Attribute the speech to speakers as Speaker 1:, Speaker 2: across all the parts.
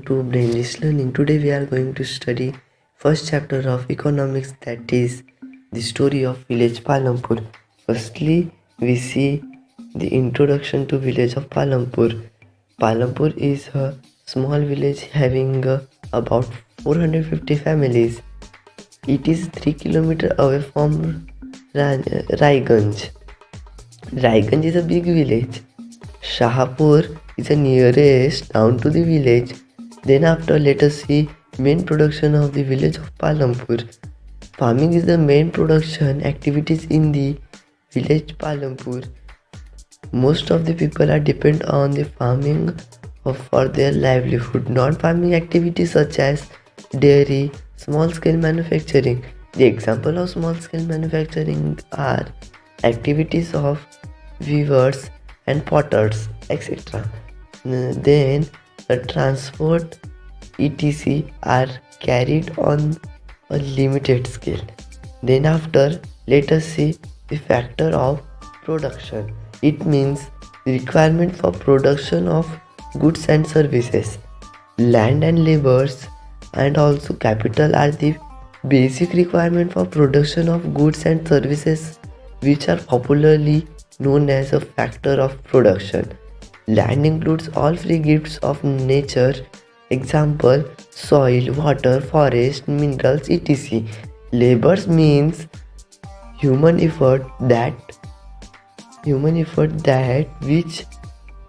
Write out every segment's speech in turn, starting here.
Speaker 1: to Brainless Learning. Today we are going to study first chapter of economics, that is the story of village Palumpur. Firstly, we see the introduction to village of Palumpur. Palumpur is a small village having about 450 families. It is 3 kilometers away from Raiganj. Raiganj is a big village. Shahapur is the nearest town to the village. Then after, let us see main production of the village of Palumpur. Farming is the main production activities in the village Palumpur. Most of the people are depend on the farming for their livelihood. Non-farming activities such as dairy, small-scale manufacturing. The example of small-scale manufacturing are activities of weavers and potters, etc. Then transport etc. are carried on a limited scale. Then after, let us see the factor of production. It means the requirement for production of goods and services. Land and labors and also capital are the basic requirement for production of goods and services, which are popularly known as a factor of production. Land includes all free gifts of nature, example soil, water, forest, minerals, etc. Labors means human effort that which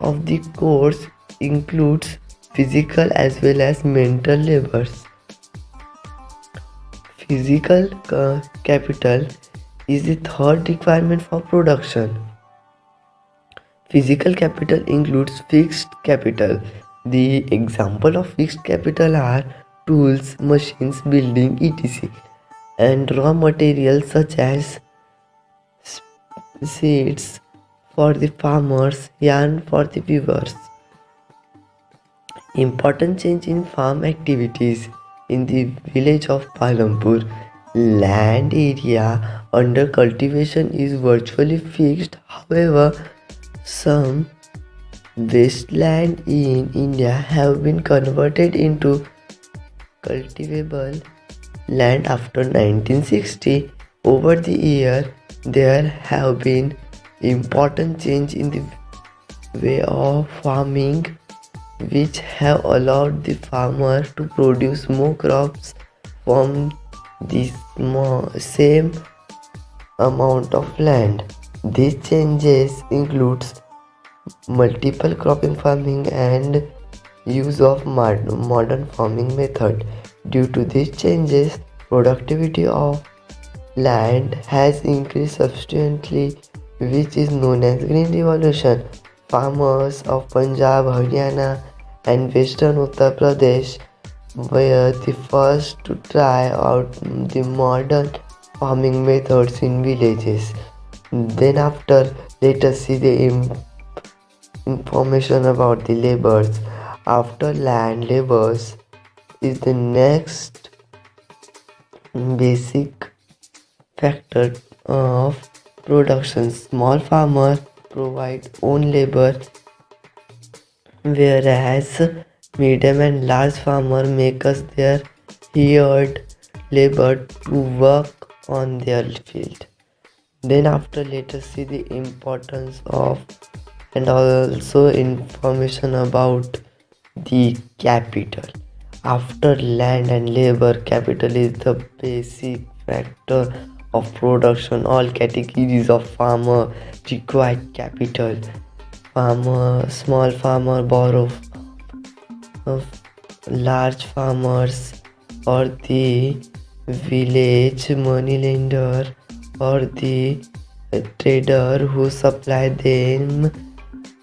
Speaker 1: of the course includes physical as well as mental labors. Physical capital is the third requirement for production. Physical capital includes fixed capital. The example of fixed capital are tools, machines, building, etc. and raw materials such as seeds for the farmers, yarn for the weavers. Important change in farm activities in the village of Palumpur. Land area under cultivation is virtually fixed. However, some wasteland in India have been converted into cultivable land after 1960. Over the year, there have been important change in the way of farming, which have allowed the farmer to produce more crops from the same amount of land. These changes includes multiple cropping farming and use of modern farming method. Due to these changes, productivity of land has increased substantially, which is known as Green Revolution. Farmers of Punjab, Haryana and Western Uttar Pradesh were the first to try out the modern farming methods in villages. Then after, let us see the information about the labors. After land, labors is the next basic factor of production. Small farmers provide own labor, whereas medium and large farmers make us their hired labor to work on their field. Then after, let us see the importance of and also information about the capital. After land and labor, capital is the basic factor of production. All categories of farmer require capital. Small farmer borrow of large farmers, or the village moneylender, or the trader who supply them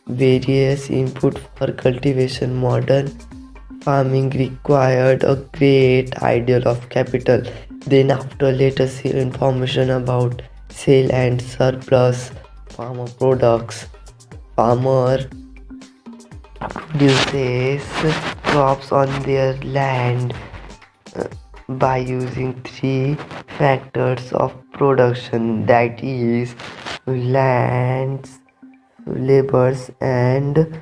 Speaker 1: various input for cultivation. Modern farming required a great ideal of capital. Then after, let us see information about sale and surplus farmer products. Farmer produces crops on their land by using three factors of production, that is lands, labors and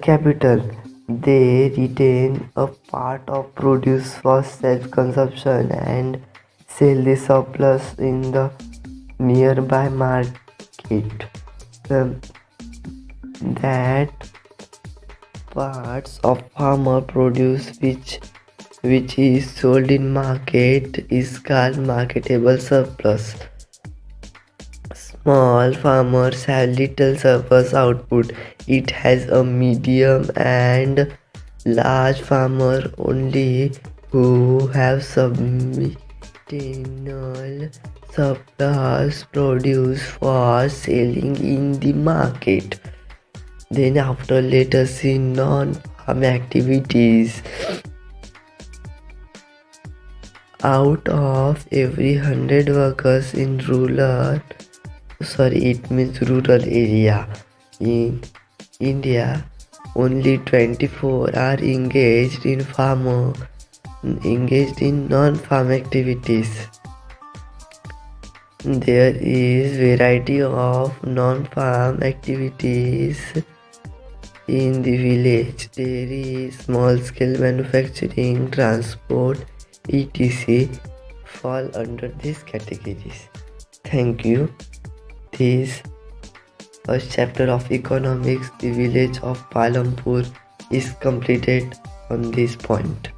Speaker 1: capital. They retain a part of produce for self-consumption and sell the surplus in the nearby market. Um, that parts of farmer produce which is sold in market is called marketable surplus. Small farmers have little surplus output. It has a medium and large farmer only who have substantial surplus produce for selling in the market. Then after let us see non-farm activities. Out of every 100 workers in rural area in India, only 24 are engaged in non-farm activities. There is variety of non-farm activities in the village. There is small-scale manufacturing, transport, etc. fall under these categories. Thank you. This first chapter of economics, the village of Palumpur, is completed on this point.